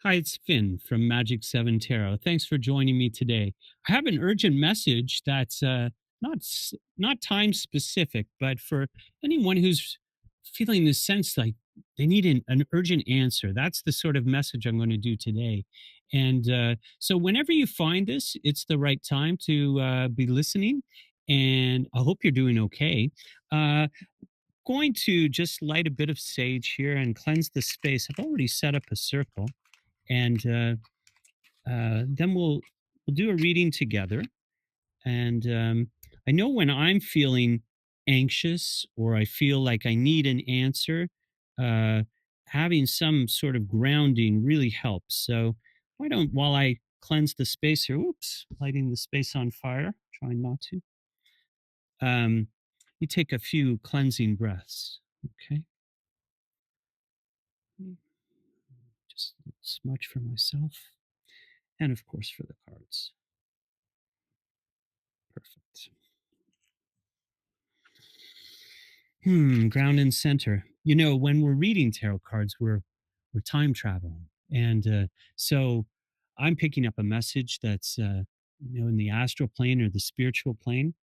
Hi, it's Finn from Magic 7 Tarot. Thanks for joining me today. I have an urgent message that's not time specific, but for anyone who's feeling the sense like they need an urgent answer. That's the sort of message I'm going to do today. And so, whenever you find this, it's the right time to be listening. And I hope you're doing okay. Uh, Going to just light a bit of sage here and cleanse the space. I've already set up a circle, and then we'll do a reading together. And I know when I'm feeling anxious or I feel like I need an answer, uh, having some sort of grounding really helps. So why don't, while I cleanse the space here, oops, lighting the space on fire, trying not to. You take a few cleansing breaths. Okay, just a little smudge for myself, and of course for the cards. Perfect. Ground and center. You know, when we're reading tarot cards, we're time traveling, and so I'm picking up a message that's in the astral plane or the spiritual plane,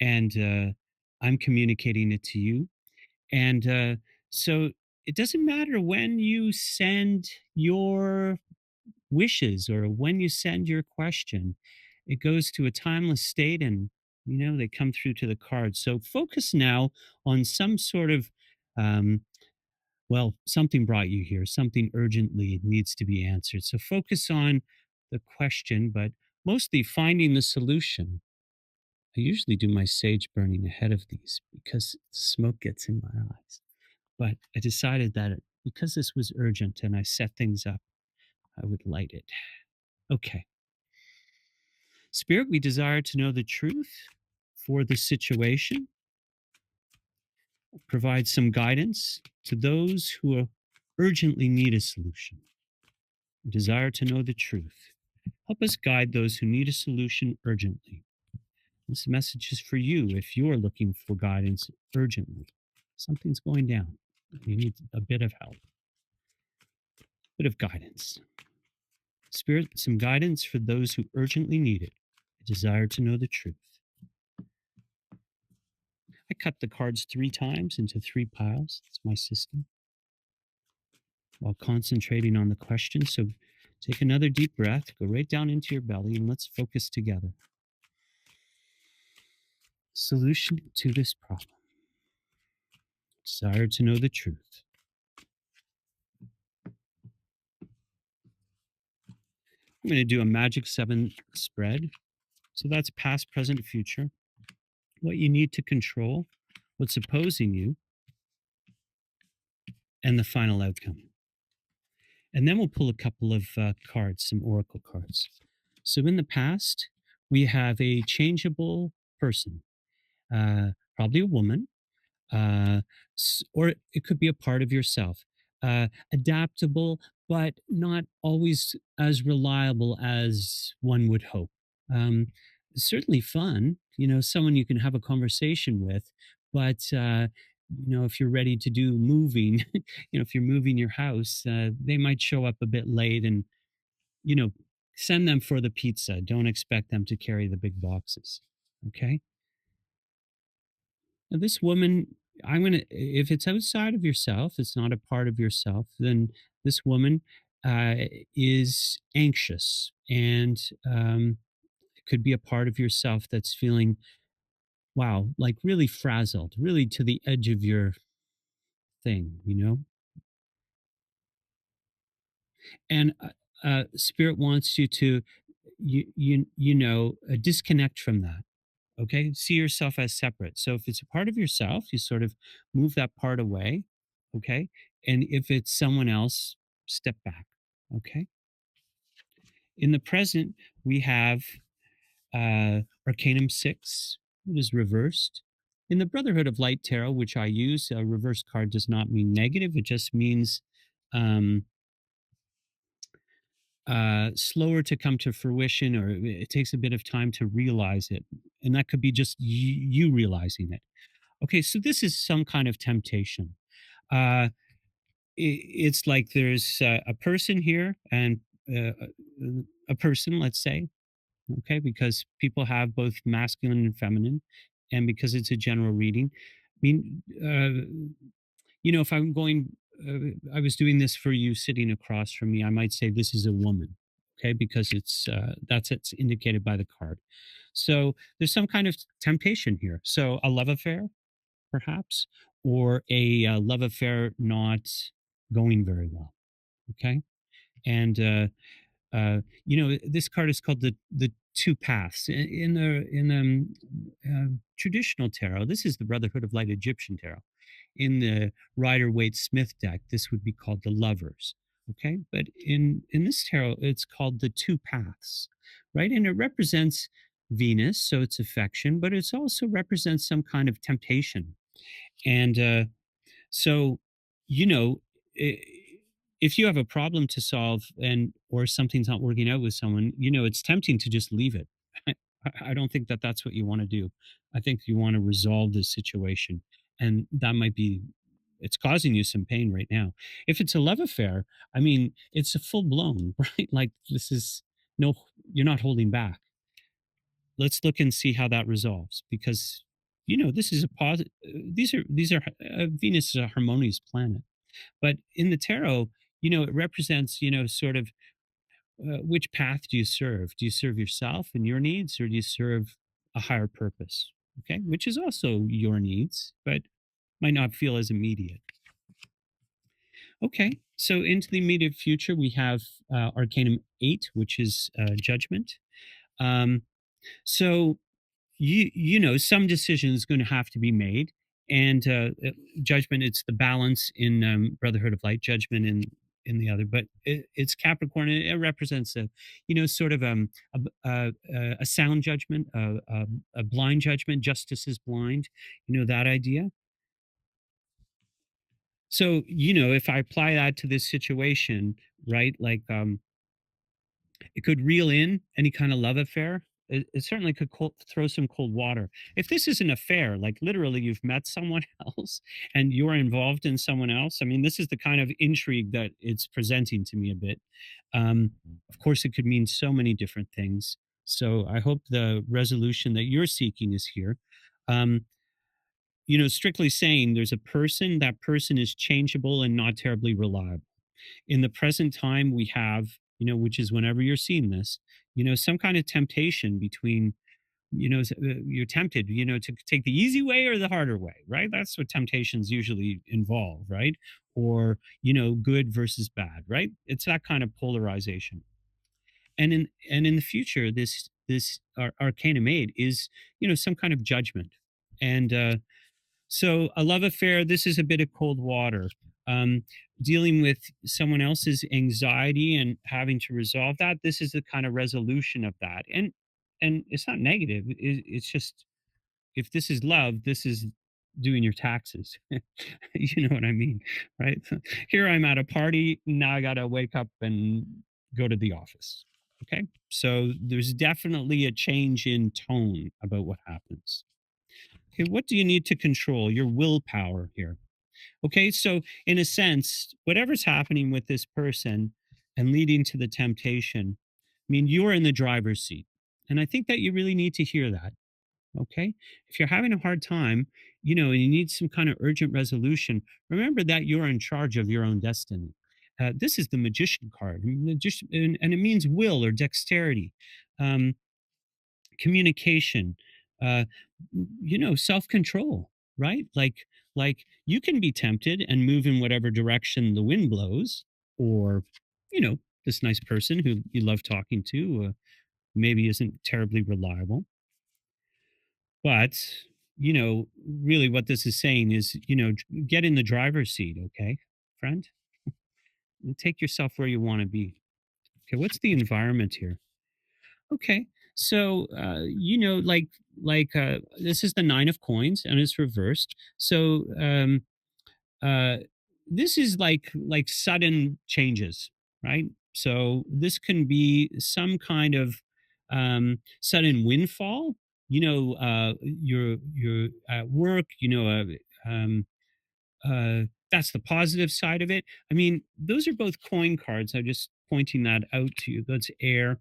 and I'm communicating it to you. And so it doesn't matter when you send your wishes or when you send your question, it goes to a timeless state, and they come through to the cards. So focus now on some sort of um, something brought you here, something urgently needs to be answered. So focus on the question, but mostly finding the solution. I usually do my sage burning ahead of these because smoke gets in my eyes, but I decided that because this was urgent and I set things up, I would light it. Okay. Spirit, we desire to know the truth for the situation, provide some guidance to those who urgently need a solution. We desire to know the truth. Help us guide those who need a solution urgently. This message is for you if you're looking for guidance urgently. Something's going down. You need a bit of help, a bit of guidance. Spirit, some guidance for those who urgently need it. I desire to know the truth. I cut the cards 3 times into 3 piles. It's my system while concentrating on the question. So take another deep breath, go right down into your belly, and let's focus together. Solution to this problem. Desire to know the truth. I'm going to do a magic 7 spread. So that's past, present, future. What you need to control, what's opposing you, and the final outcome. And then we'll pull a couple of cards, some oracle cards. So in the past, we have a changeable person, probably a woman, or it could be a part of yourself. Adaptable, but not always as reliable as one would hope. Um, Certainly fun, someone you can have a conversation with, but if you're ready to do moving, if you're moving your house, they might show up a bit late, and you know, send them for the pizza. Don't expect them to carry the big boxes. Okay. Now, this woman, if it's outside of yourself, it's not a part of yourself, then this woman uh, is anxious, and it could be a part of yourself that's feeling, wow, like really frazzled, really to the edge of your thing. And Spirit wants you to, disconnect from that. Okay, see yourself as separate. So if it's a part of yourself, you sort of move that part away. Okay, and if it's someone else, step back. Okay. In the present, we have Arcanum 6. It is reversed. In the Brotherhood of Light Tarot, which I use, a reverse card does not mean negative. It just means um, slower to come to fruition, or it takes a bit of time to realize it. And that could be just you realizing it. Okay, so this is some kind of temptation. Uh, it's like there's a person here and a person, let's say, okay, because people have both masculine and feminine, and because it's a general reading. I mean, if I'm going, I was doing this for you sitting across from me, I might say this is a woman, okay, because it's indicated by the card. So there's some kind of temptation here. So a love affair, perhaps, or a love affair not going very well. Okay, and this card is called the two paths in traditional tarot. This is the Brotherhood of Light Egyptian tarot. In the Rider Waite Smith deck, this would be called the Lovers. Okay, but in this tarot, it's called the two paths, right? And it represents Venus, so it's affection, but it also represents some kind of temptation. And so, you know, i- if you have a problem to solve and or something's not working out with someone, it's tempting to just leave it. I don't think that that's what you want to do. I think you want to resolve this situation, and that might be it's causing you some pain right now. If it's a love affair, I mean, it's a full blown, right? Like this is no, you're not holding back. Let's look and see how that resolves because this is a positive. These are Venus is a harmonious planet, but in the tarot, it represents sort of which path do you serve? Do you serve yourself and your needs, or do you serve a higher purpose? Okay, which is also your needs, but might not feel as immediate. Okay, so into the immediate future, we have Arcanum 8, which is Judgment. Um, so some decision is going to have to be made, and Judgment, it's the balance in Brotherhood of Light, Judgment in the other, but it's Capricorn. It represents sort of a sound judgment, a blind judgment. Justice is blind, that idea. So if I apply that to this situation, right, like it could reel in any kind of love affair. It certainly could throw some cold water. If this is an affair, like literally you've met someone else and you're involved in someone else, I mean, this is the kind of intrigue that it's presenting to me a bit. Of course, it could mean so many different things. So I hope the resolution that you're seeking is here. Um, strictly saying, there's a person, that person is changeable and not terribly reliable. In the present time, we have, which is whenever you're seeing this, some kind of temptation between, you're tempted, to take the easy way or the harder way, right? That's what temptations usually involve, right? Or, good versus bad, right? It's that kind of polarization. And in the future, this Arcanum 8 is, some kind of judgment. And so a love affair, this is a bit of cold water. Um, Dealing with someone else's anxiety and having to resolve that, this is the kind of resolution of that. And it's not negative. It's just if this is love, this is doing your taxes. You know what I mean, right? Here I'm at a party. Now I got to wake up and go to the office. Okay. So there's definitely a change in tone about what happens. Okay. What do you need to control? Your willpower here. Okay, so in a sense, whatever's happening with this person and leading to the temptation, I mean, you're in the driver's seat. And I think that you really need to hear that. Okay. If you're having a hard time, and you need some kind of urgent resolution, remember that you're in charge of your own destiny. This is the magician card, and it means will or dexterity. Um, Communication, uh, self-control, right? Like you can be tempted and move in whatever direction the wind blows, or you know, this nice person who you love talking to maybe isn't terribly reliable. But really, what this is saying is, get in the driver's seat, okay, friend, and take yourself where you want to be. Okay, what's the environment here? Okay. So this is the nine of coins and it's reversed. So uh this is like sudden changes, right? So this can be some kind of sudden windfall. You're at work, um That's the positive side of it. I mean, those are both coin cards. I'm just pointing that out to you. That's air.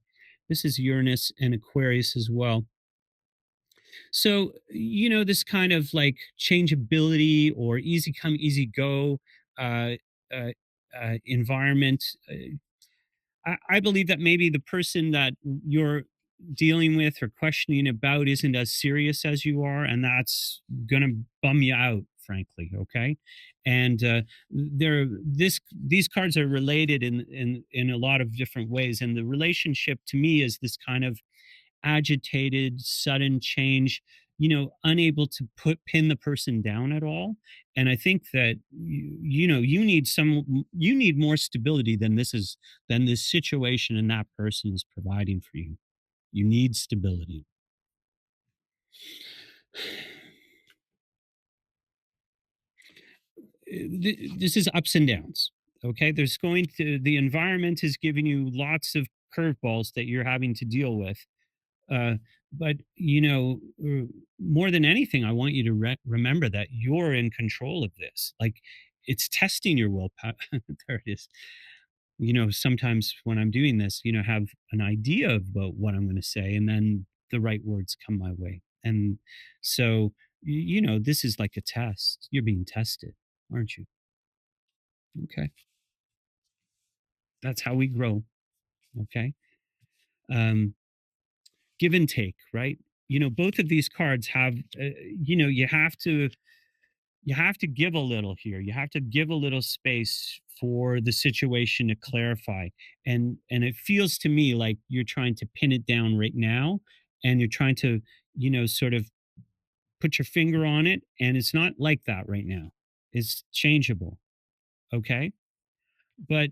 This is Uranus and Aquarius as well. So, this kind of like changeability or easy come, easy go uh, uh, environment. I believe that maybe the person that you're dealing with or questioning about isn't as serious as you are, and that's gonna bum you out, frankly. Okay, and these cards are related in a lot of different ways, and the relationship to me is this kind of agitated, sudden change, unable to pin the person down at all. And I think that you need more stability than this situation and that person is providing for you. You need stability. This is ups and downs. Okay, the environment is giving you lots of curveballs that you're having to deal with. Uh, but more than anything, I want you to remember that you're in control of this. Like, it's testing your willpower. There it is. Sometimes when I'm doing this, have an idea about what I'm going to say, and then the right words come my way. And so, this is like a test. You're being tested, aren't you? Okay, that's how we grow. Okay, um, give and take, right? Both of these cards have, you have to give a little here. You have to give a little space for the situation to clarify. And it feels to me like you're trying to pin it down right now, and you're trying to, sort of put your finger on it, and it's not like that right now. It's changeable, okay? But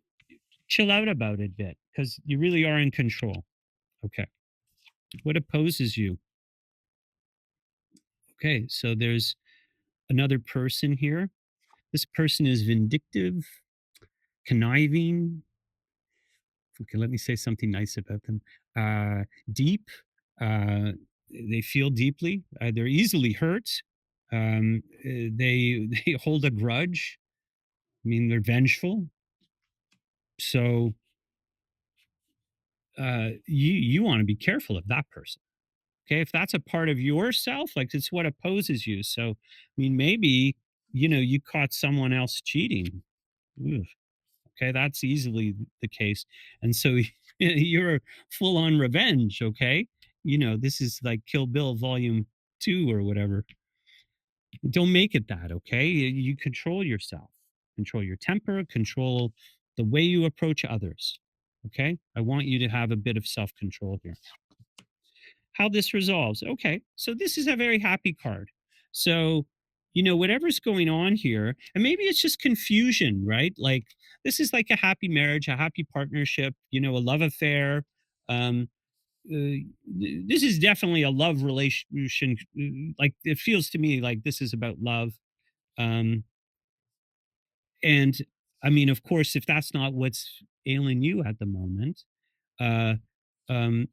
chill out about it a bit, because you really are in control. Okay. What opposes you? Okay, so there's another person here. This person is vindictive, conniving. Okay, let me say something nice about them. Deep. Uh, they feel deeply. They're easily hurt. They hold a grudge. I mean, they're vengeful. So you want to be careful of that person. Okay, if that's a part of yourself, like, it's what opposes you. So, I mean, maybe you caught someone else cheating. Ugh. Okay, that's easily the case. And so you're full on revenge. Okay, this is like Kill Bill Volume 2 or whatever. Don't make it that. Okay, you control yourself, control your temper, control the way you approach others. Okay, I want you to have a bit of self control here. How this resolves? Okay, so this is a very happy card. So whatever's going on here, and maybe it's just confusion, right? Like, this is like a happy marriage, a happy partnership, a love affair. um this is definitely a love relation. Like, it feels to me like this is about love. um and I mean, of course, if that's not what's ailing you at the moment, uh um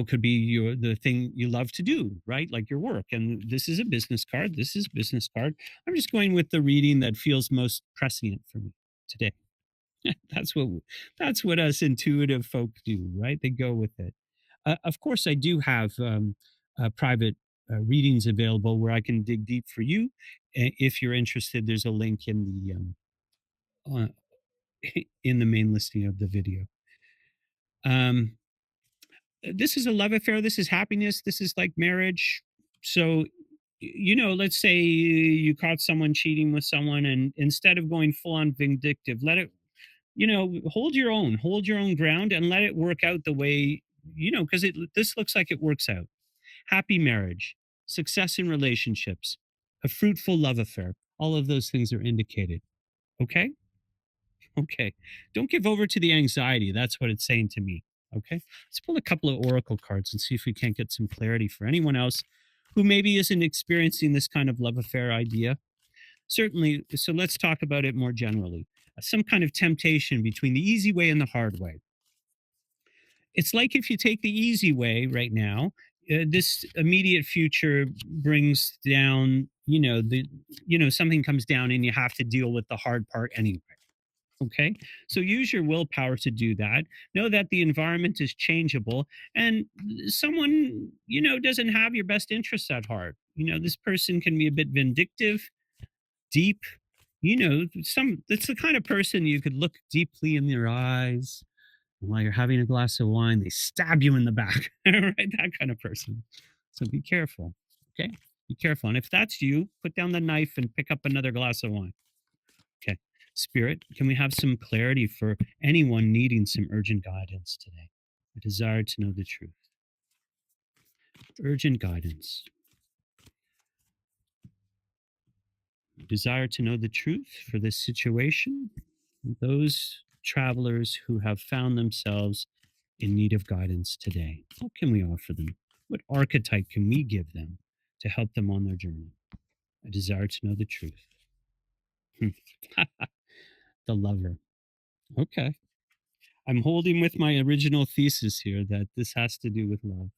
could be the thing you love to do, right? Like your work. And this is a business card. This is a business card. I'm just going with the reading that feels most prescient for me today. that's what that's what us intuitive folk do, right? They go with it. Of course, I do have private readings available where I can dig deep for you. If you're interested, there's a link uh, in the main listing of the video. Um, this is a love affair. This is happiness. This is like marriage. So, let's say you caught someone cheating with someone, and instead of going full on vindictive, let it, hold your own ground, and let it work out the way, because this looks like it works out. Happy marriage, success in relationships, a fruitful love affair. All of those things are indicated. Okay. Okay. Don't give over to the anxiety. That's what it's saying to me. Okay. Let's pull a couple of oracle cards and see if we can't get some clarity for anyone else who maybe isn't experiencing this kind of love affair idea. Certainly. So let's talk about it more generally. Some kind of temptation between the easy way and the hard way. It's like, if you take the easy way right now, this immediate future brings down, something comes down and you have to deal with the hard part anyway. Okay. So use your willpower to do that. Know that the environment is changeable and someone, doesn't have your best interests at heart. This person can be a bit vindictive, deep, that's the kind of person you could look deeply in their eyes. And while you're having a glass of wine, they stab you in the back. Right? That kind of person. So be careful. Okay. Be careful. And if that's you, put down the knife and pick up another glass of wine. Okay. Spirit, can we have some clarity for anyone needing some urgent guidance today? A desire to know the truth. Urgent guidance. Desire to know the truth for this situation. Those travelers who have found themselves in need of guidance today. What can we offer them? What archetype can we give them to help them on their journey? A desire to know the truth. The lover. Okay. I'm holding with my original thesis here that this has to do with love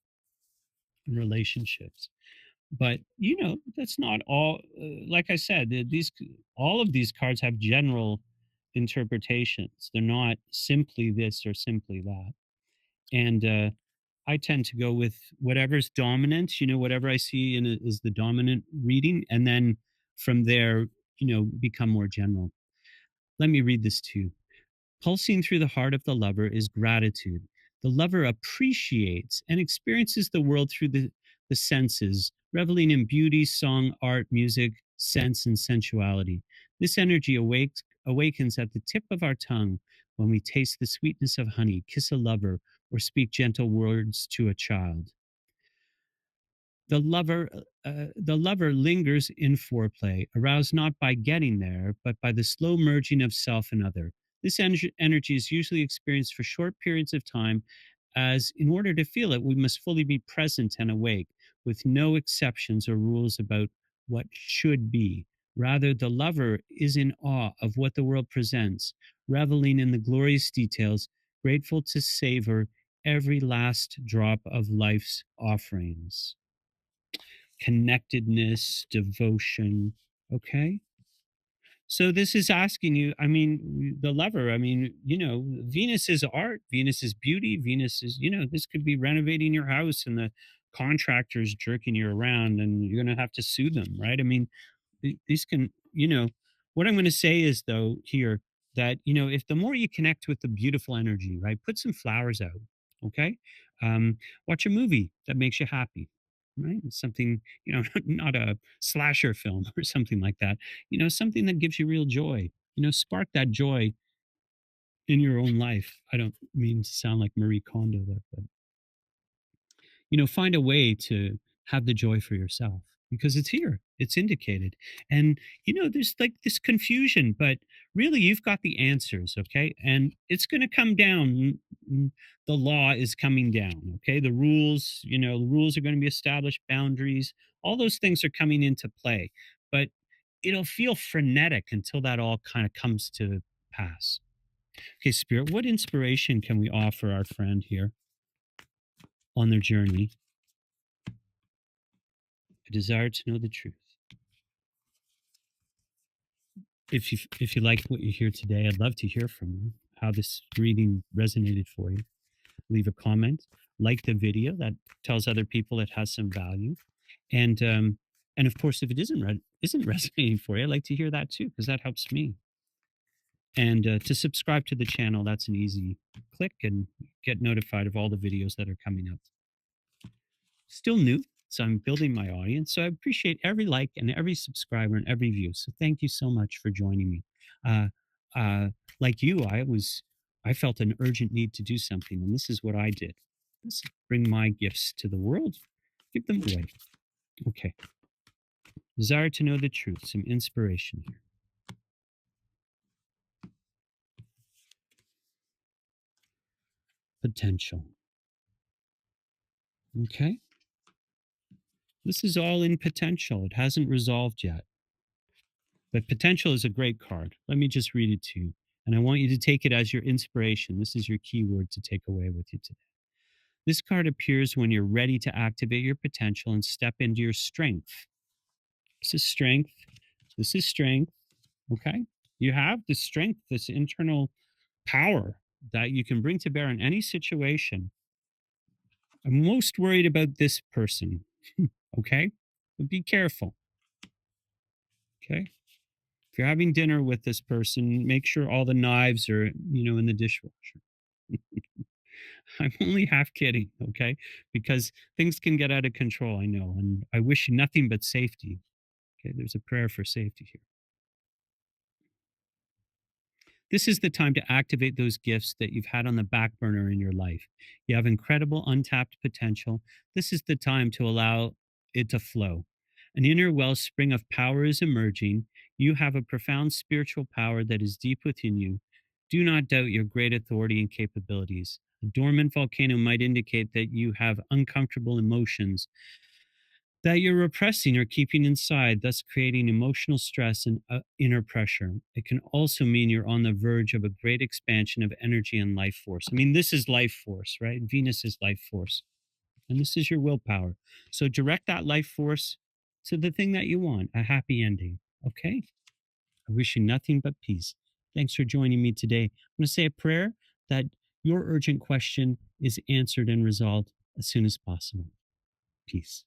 and relationships. But that's not all. Like I said, these all of these cards have general interpretations. They're not simply this or simply that. And I tend to go with whatever's dominant. Whatever I see is the dominant reading, and then from there, become more general. Let me read this to you. Pulsing through the heart of the lover is gratitude. The lover appreciates and experiences the world through the senses, reveling in beauty, song, art, music, sense, and sensuality. This energy awakens at the tip of our tongue when we taste the sweetness of honey, kiss a lover, or speak gentle words to a child. The lover lingers in foreplay, aroused not by getting there, but by the slow merging of self and other. This energy is usually experienced for short periods of time, as in order to feel it, we must fully be present and awake, with no exceptions or rules about what should be. Rather, the lover is in awe of what the world presents, reveling in the glorious details, grateful to savor every last drop of life's offerings. Connectedness, devotion. Okay. So this is asking you, the lover, Venus is art, Venus is beauty, Venus is, this could be renovating your house and the contractor's jerking you around and you're going to have to sue them, right? These can, what I'm going to say is, though, here that, if the more you connect with the beautiful energy, right, put some flowers out, okay? Watch a movie that makes you happy, right? Something, not a slasher film or something like that, something that gives you real joy, spark that joy in your own life. I don't mean to sound like Marie Kondo there, but find a way to have the joy for yourself because it's here, it's indicated. And there's like this confusion, but really you've got the answers. Okay. And it's going to come down. The law is coming down. Okay. The rules are going to be established, boundaries, all those things are coming into play, but it'll feel frenetic until that all kind of comes to pass. Okay, Spirit, what inspiration can we offer our friend here on their journey? A desire to know the truth. If you like what you hear today, I'd love to hear from you. How this reading resonated for you. Leave a comment, like the video. That tells other people it has some value. And of course, if it isn't resonating for you, I'd like to hear that too, because that helps me. And to subscribe to the channel, that's an easy click and get notified of all the videos that are coming up. Still new, so I'm building my audience. So I appreciate every like and every subscriber and every view. So thank you so much for joining me. Uh, uh, like you, I felt an urgent need to do something, and this is what I did. Let's bring my gifts to the world, give them away. Okay. Desire to know the truth, some inspiration here. Potential. Okay. This is all in potential. It hasn't resolved yet. But potential is a great card. Let me just read it to you. And I want you to take it as your inspiration. This is your key word to take away with you today. This card appears when you're ready to activate your potential and step into your strength. This is strength. This is strength. Okay. You have the strength, this internal power that you can bring to bear in any situation. I'm most worried about this person. Okay. But be careful. Okay. If you're having dinner with this person, make sure all the knives are, in the dishwasher. I'm only half kidding, okay? Because things can get out of control, I know, and I wish you nothing but safety. Okay, there's a prayer for safety here. This is the time to activate those gifts that you've had on the back burner in your life. You have incredible untapped potential. This is the time to allow it to flow. An inner wellspring of power is emerging. You have a profound spiritual power that is deep within you. Do not doubt your great authority and capabilities. A dormant volcano might indicate that you have uncomfortable emotions that you're repressing or keeping inside, thus creating emotional stress and inner pressure. It can also mean you're on the verge of a great expansion of energy and life force. I mean, this is life force, right? Venus is life force, and this is your willpower. So direct that life force to the thing that you want, a happy ending. Okay? I wish you nothing but peace. Thanks for joining me today. I'm going to say a prayer that your urgent question is answered and resolved as soon as possible. Peace.